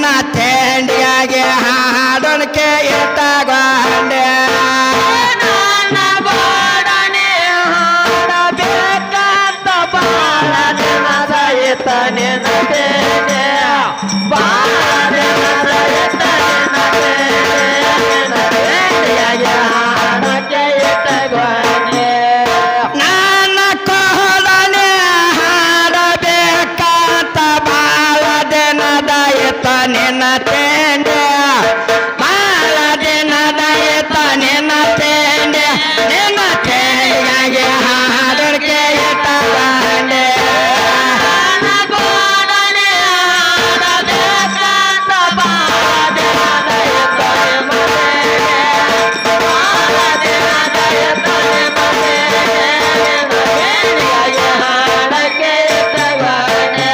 ನನ್ನ ತೆಂಡಿಯಾಗೆ ಹಾಡೋಣಕ್ಕೆ ಇಟ್ಟಗೊಂಡೆ ನನ್ನ ಗೋಡನೆ ಹಾಡಬೇಕಂತ ಬಾಳ ದಿನದ ಇತ್ತ ನಿನ್ನ ತೆಂಡೆ ಬಾಳ ದಿನದ ಇತ್ತ ನಿನ್ನ ತೆಂಡಿಯಾಗೆ ಹಾಡೋಕ್ಕೆ ಇಟ್ಟಗೊಂಡೆ ನನ್ನ ಕೋಡನೆ ಹಾಡಬೇಕಂತ ಬಾಳ ದಿನದ ಇತ್ತ ನಿನ್ನ ತೆಂಡೆ ಬಾಳ ದಿನದ ಇತ್ತ ನಿನ್ನ ತೆಂಡೆ ನಿನ್ನ ತೆಂಡಿಯಾಗೆ ಹಾಡೋಕ್ಕೆ ಇಟ್ಟಗೊಂಡೆ ನನ್ನ ಗೋಡನೆ ಹಾಡಬೇಕಂತ ಬಾಳ ದಿನದ ಇತ್ತ ನಿನ್ನ ತೆಂಡೆ ಬಾಳ ದಿನದ ಇತ್ತ ನಿನ್ನ ತೆಂಡಿಯಾಗೆ ಹಾಡೋಕ್ಕೆ ಇಟ್ಟಗೊಂಡೆ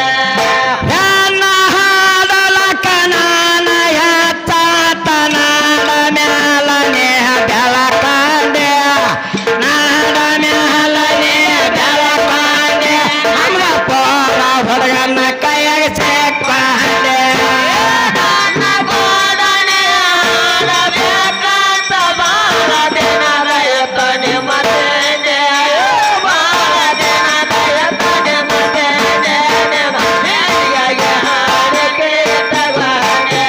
ನನ್ನ ಹಾಡಲಕ ನಾನ ಹೆಚ್ಚಾತ ನಾಡ ಮ್ಯಾಲನೆ ಬೆಳಕಂಡೆ ನಾಡ ಮ್ಯಾಲನೆ ಬೆಳಕಂಡೆ ನಮ್ಮ ಪೋರ ಹುಡುಗನ ಕೈಯಾಗ ಸಿಕ್ಕೊಂಡೆ ನನ್ನ ಗೋಡನೆ ಹಾಡಬೇಕಂತ ಬಾಳ ದಿನದ ಇತ್ತ ನಿಮ್ಮ ತೆಂಡೆ ಬಾಳ ದಿನದ ಇತ್ತ ನಿಮ್ಮ ತೆಂಡೆ ನಿಮ್ಮ ತೆಂಡಿಯಾಗೆ ಹಾಡೋಕ್ಕೆ ಇಟ್ಟಗೊಂಡೆ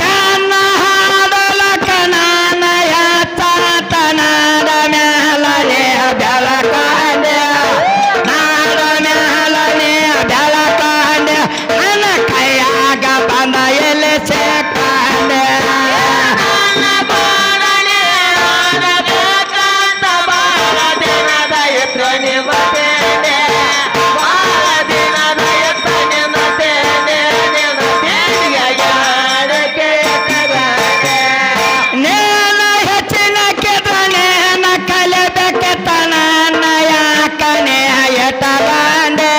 ನನ್ನ ಹಾಡಲಕ ನಾನ ಹೆಚ್ಚಾತ ನಾಡ ಮ್ಯಾಲನೆ ಬೆಳಕಂಡೆ ನಾಡ ಮ್ಯಾಲನೆ ಬೆಳಕಂಡೆ ನನ್ನ ಕೈಯಾಗ ಬಂದ ಎಲ್ಲಿ ಸಿಕ್ಕೊಂಡೆ ನನ್ನ ಗೋಡನೆ ಹಾಡಬೇಕಂತ ಬಾಳ ದಿನದ ಇತ್ತ ನಿಮ್ಮ ತೆಂಡೆ ಬಾಳ ದಿನದ ಇತ್ತ ನಿಮ್ಮ ತೆಂಡೆ ನಿಮ್ಮ ತೆಂಡಿಯಾಗೆ ಹಾಡೋಕ್ಕೆ ಇಟ್ಟಗೊಂಡೆ ನೇನ ಹೆಚ್ಚಿನ ಕೆದ್ರ ನೇನ ಕಲಿಬೇಕೆತ್ತನ ಯಾಕನೆ ಎಟ್ಟಗೊಂಡೆ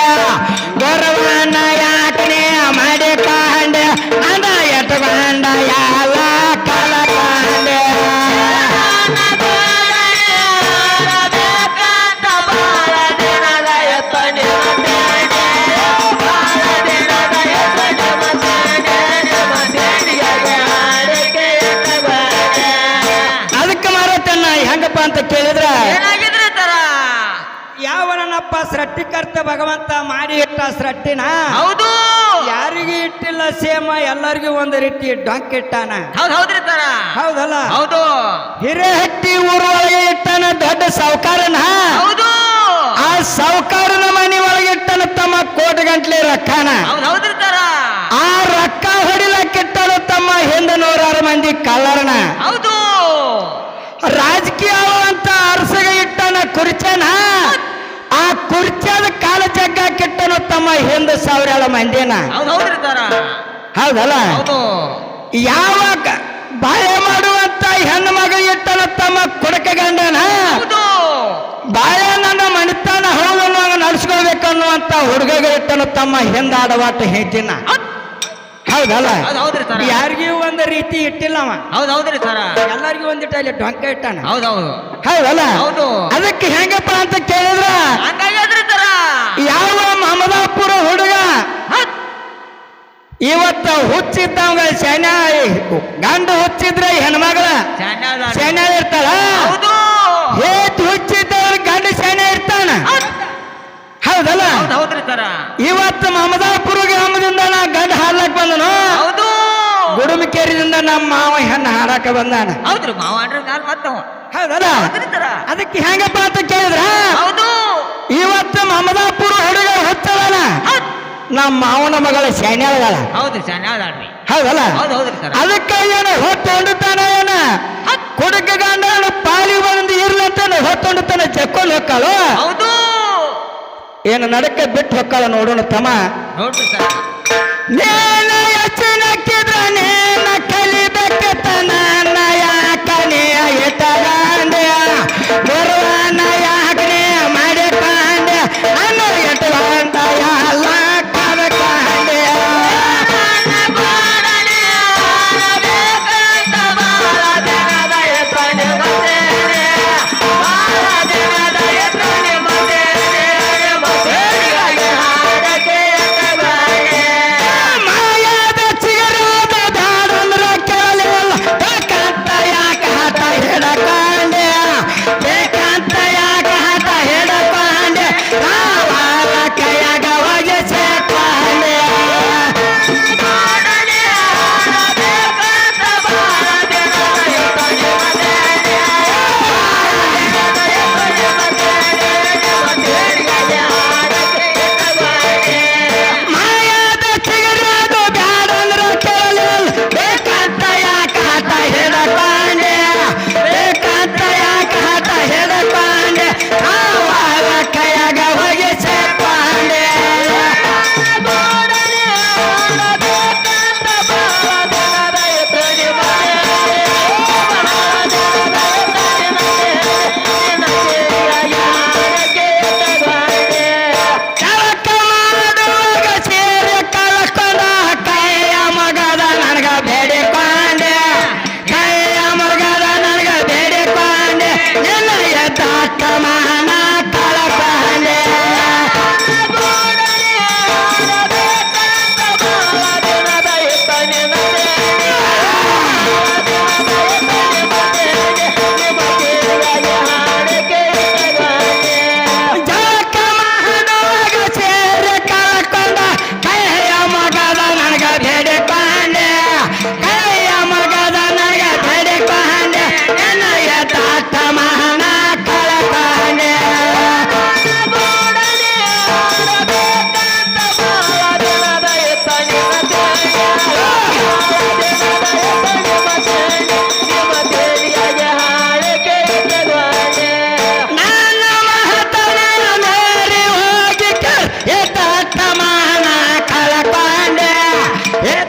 ಗೌರವನ ಯಾಕನೆ ಮಾಡಿಕೊಂಡೆ ಅಂದ ಎಟ್ಟಗೊಂಡ ಎಲ್ಲ ಕಲಕೊಂಡೆ ನನ್ನ ಗೋಡನೆ ಹಾಡಬೇಕಂತ ಬಾಳ ದಿನದ ಇತ್ತ ನಿಮ್ಮ ತೆಂಡೆ ಬಾಳ ದಿನದ ಇತ್ತ ನಿಮ್ಮ ತೆಂಡೆ ನಿಮ್ಮ ತೆಂಡಿಯಾಗೆ ಹಾಡೋಕ್ಕೆ ಇಟ್ಟಗೊಂಡೆ ಅದಕ್ಕೆ ಮಾರತನ್ನ ಹೆಂಗಪ್ಪ ಅಂತ ಕೇಳಿದ್ರ ಏನಾಗಿದ್ರೆ ತರ ಯಾವನಪ್ಪ ಸೃಷ್ಟಿಕರ್ತ ಭಗವಂತ ಮಾಡಿ ಇಟ್ಟ ಸೃಷ್ಟಿನ ಹೌದು ಯಾರಿಗೂ ಇಟ್ಟಿಲ್ಲ ಸೇಮ ಎಲ್ಲರಿಗೂ ಒಂದು ರೀತಿ ಡೊಂಕ್ ಇಟ್ಟಾನ ಹೌದ್ ಹೌದ್ರಿ ತರ ಹೌದಲ್ಲ ಹೌದು ಹಿರೇಹಟ್ಟಿ ಊರೊಳಗೆ ಇಟ್ಟಾನ ದೊಡ್ಡ ಸಾವುಕಾರನ ಹೌದು ಆ ಸಾವುಕಾರನ ಮನೆ ಒಳಗೆ ಇಟ್ಟನ ತಮ್ಮ ಕೋಟಿ ಗಂಟ್ಲೆ ರೊಕ್ಕನ ಹೌದ್ ಹೌದ್ರಿ ತರ ಆ ರೊಕ್ಕ ಹೊಡಿಲಕ್ಕಿಟ್ಟನು ತಮ್ಮ ಹಿಂದೆ 100 ಮಂದಿ ಕಳ್ಳರನ ಹೌದು ರಾಜಕೀಯ ಅಂತ ಅರಸಗ ಇಟ್ಟನ ಕುರ್ಚನ ಆ ಕುರ್ಚದ ಕಾಲ ಜಗ್ಗಾಕಿಟ್ಟನು ತಮ್ಮ ಹಿಂದೆ 1000 ಮಂದಿನ ಹೌದ್ ಹೌದ್ರಿ ತರ ಹೌದಲ್ಲ ಹೌದು ಯಾವಾಗ ಬಾಳೆ ಮಾಡುವಂತ ಹೆಣ್ಣು ಮಗ ಇಟ್ಟನ ತಮ್ಮ ಕುಡಕ ಗಂಡನ ಹೌದು ಬಾಳೆ ನನ್ನ ಮಣಿತಾನ ಹೌದನ್ನು ನಡ್ಸ್ಕೊಳ್ಬೇಕನ್ನುವಂತ ಹುಡುಗ ಇಟ್ಟನು ತಮ್ಮ ಹಿಂದಾಡವಾಟ ಹೆಜ್ಜಿನ ಹೌದಲ್ಲ ಹೌದ್ ಹೌದ್ರಿ ತರ ಯಾರಿಗೂ ಒಂದು ರೀತಿ ಇಟ್ಟಿಲ್ಲವ ಹೌದ್ ಹೌದ್ರಿ ತರ ಎಲ್ಲರಿಗೂ ಒಂದಿಟ್ಟ ಇಲ್ಲಿ ಡೊಂಕ ಇಟ್ಟಾನ ಹೌದ್ ಹೌದು ಹೌದಲ್ಲ ಹೌದು ಅದಕ್ಕೆ ಹೆಂಗಪ್ಪ ಅಂತ ಕೇಳಿದ್ರ ಹಂಗಾಗ್ಯದ್ರಿ ತರ ಯಾವ ಮಮದಾಪುರ ಹುಡುಗ ಇವತ್ತ ಹುಚ್ಚಿದ್ದವಂಗ ಶನ ಗಂಡು ಹುಚ್ಚಿದ್ರೆ ಹೆಣ್ಮಗಳ ಶನ ಇರ್ತಾಳ ಹೌದು ಹೇತ್ ಹುಚ್ಚಿದ್ದವ್ರ ಗಂಡ ಶನ ಇರ್ತಾನ ಹೌದಲ್ಲ ಹೌದ್ ಹೌದ್ರಿ ತರ ಇವತ್ತು ಮಮದಾಪುರ ಗ್ರಾಮದಿಂದ ನಾ ಗಂಡ ಹಾಡ್ಲಕ್ ಬಂದನು ಹೌದು ಗುಡುಮಿಕೇರಿಯಿಂದ ನಮ್ಮ ಮಾವ ಹೆಣ್ಣು ಹಾಡಾಕ ಬಂದಾನ ಹೌದ್ರಿ ಮಾವ ಅಂಡ್ರಿ ಮ್ಯಾಲ ಮತ್ತವ ಹೌದಲ್ಲ ಹೌದ್ರಿ ತರ ಅದಕ್ಕೆ ಹೆಂಗಪ್ಪ ಅಂತ ಕೇಳಿದ್ರ ಹೌದು ಇವತ್ತು ಮಮದಾಪುರ ಹುಡುಗ ಹುಚ್ಚವನ ನಮ್ಮ ಮಾವನ ಮಗಳ ಶೈನ್ಯಾಳ ಹೌದ್ರಿ ಚೆನ್ನಾಗಿ ಹೌದಲ್ಲ ಹೌದ್ ಹೌದ್ರಿ ತರ ಅದಕ್ಕೆ ಏನು ಹೊತ್ತೊಂಡುತ್ತಾನ ಏನ ಕುಡುಕ ಗಂಡ ಪಾಲಿ ಬಂದು ಇರ್ಲಂತ ಹೊತ್ತೊಂಡುತ್ತಾನ ಜಕ್ಕೊಂಡು ಹೊಕ್ಕಾಳು ಹೌದು ಏನು ನಡಕ್ಕೆ ಬಿಟ್ಟು ಹೊಕ್ಕಾಳ ನೋಡೋಣ ತಮ್ಮ ನೋಡ್ರಿ ತರ ನೇನ ಯಚನಕ್ಕಿದ್ರ ನೇನ ಕಲಿಬೇಕತ್ತ ನನ್ನ ಯಾಕನೆ ಇಟ್ಟಗಂಡೆ ಬರುವನ ಯಾಕನೆ ಮಾಡಿಕೊಂಡೆ ನನ್ನ ಇಟ್ಟಗಂಡ ಎಲ್ಲ ಕಲ್ಕಂಡೆ ಮಾಯಾದ ಚಿಗ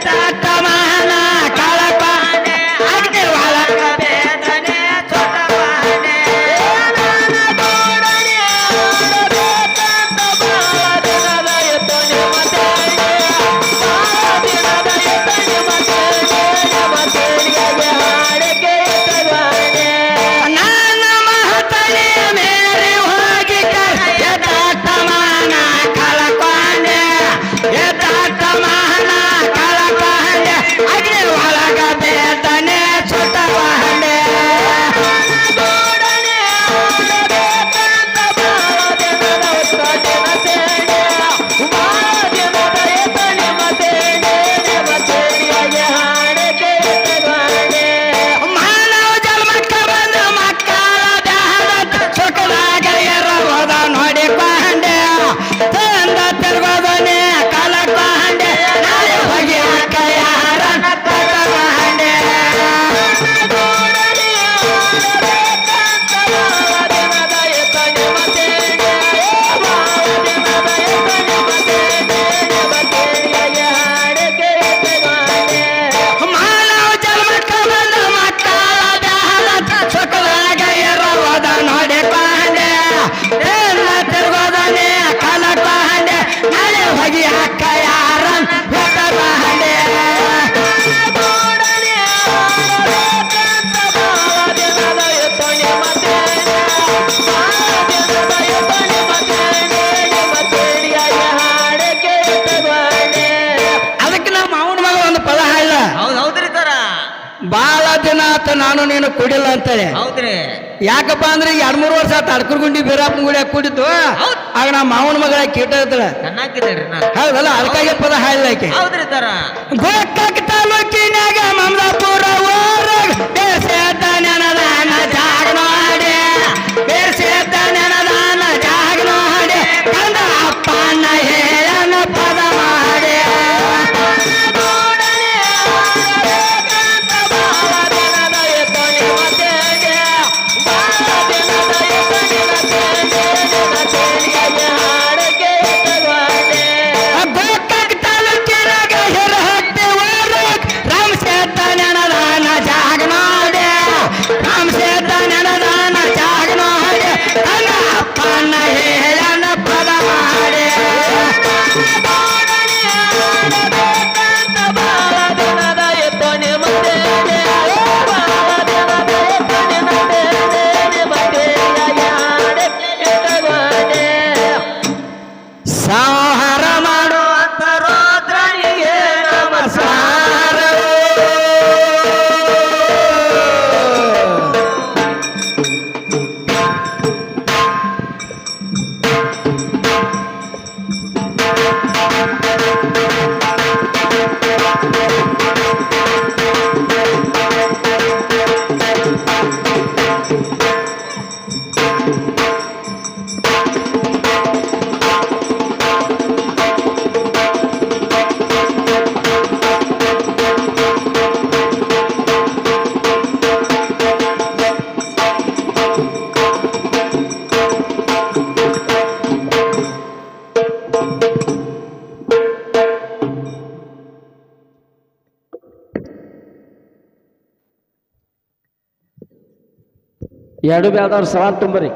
ಎತ್ತಾಟ ಮಹನ ಕಳಪಾನೆ ಅಗ್ನಿ ಒಳಗ ಬೇದನೆ ಚೊಟವಾನೆ ನನ್ನ ಮಹತನೆ ಮೇರೆ ಹೋಗಿ ಎತ್ತಾಟ ಮಹನ ಕಳಪಾನೆ ಎತ್ತಾಟ ಮಹನ ಕಳಪಾನೆ ಅಗ್ನಿ ಒಳಗ ಬೇದನೆ ಚೊಟವಾನೆ ಮಾನವ ಜನ್ಮಕ್ಕ ಬಂದ ಮಕ್ಕಳ ದೇಹದ ಚೊಕದಾಗ ಇರುವುದ ನೋಡಿಕೊಂಡೆ ತಂದ ತಿರುಗೋದನೆ ಕಲಕೊಂಡೆ ನಾಳೆ ಹೋಗಿ ಅಕ್ಕ ಯಾರನ್ನ ತಗೊಂಡೆ ಮಾನವ ಜನ್ಮಕ್ಕ ಬಂದ ಮಕ್ಕಳ ದೇಹದ ಚೊಕದಾಗ ಇರುವುದ ನೋಡಿಕೊಂಡೆ ತಂದ ತಿರುಗೋದನೆ ಕಲಕೊಂಡೆ ನಾಳೆ ಹೋಗಿ ಅಕ್ಕ ಯಾರನ್ನ ತಗೊಂಡೆ ಅದಕ್ಕೆ ನಮ್ಮ ಅವನ ಮಗ ಒಂದು ಪದ ಹಾಳ ಹೌದ್ರಿ ಸರ ಬಾಳ ದಿನ ಆತ ನಾನು ನೀನು ಕುಡಿಲ್ಲ ಅಂತೇಳಿ ಹೌದ್ರಿ ಯಾಕಪ್ಪ ಅಂದ್ರೆ ಈಗ 2-3 ವರ್ಷ ಆತ ಅಡ್ಕರ್ಗುಂಡಿ ಬೀರಪ್ಪನ ಗುಡಿಯಾಗ ಕುಡಿತು ಹೌದ್. ಆಗ ನಮ್ಮ ಮಾವನ ಮಗಳ ಕೀಟ ಇರ್ತಳ ಚೆನ್ನಾಗಿದ್ದೀರಿ ನಾ ಹೌದಲ್ಲ ಅದಕ್ಕಾಗಿ ಪದ ಹಾಳ ಆಕೆ ಹೌದ್ರಿ ಸರ ಗೋಕಾಕ್ ತಾಲೂಕಿನಾಗ ಮಮದಾಪುರ ಊರಾಗ ಬೇರ್ಸೇತ ನೆನದಾನ ಜಾಗ ನೋಡಿ ಬೇರ್ಸೇತ ನೆನದಾನ ಜಾಗ ನೋಡಿ ಕಂದ ಅಪ್ಪನ ಹೇಳನ ಪದ ಮಾಡಿ ಗೋಕಾಕ್ ತಾಲೂಕಿನಾಗ ಹಿರಹಟ್ಟಿ ಊರಾಗ ರಾಮಸೇತ ನೆನದಾನ ಜಾಗ ನೋಡಿ ರಾಮಸೇತ ನೆನದಾನ ಜಾಗ ನೋಡಿ ಕಂದ ಅಪ್ಪನ ಹೇಳನ ಪದ ಮಾಡಿ ಸಂಹಾರ ಮಾಡುವಂತ ರುದ್ರನಿಗೆ ನಮಸ್ಕಾರ ಎರಡು ಬ್ಯಾದವ್ರು ಸವಾಲ್ ತುಂಬರಿ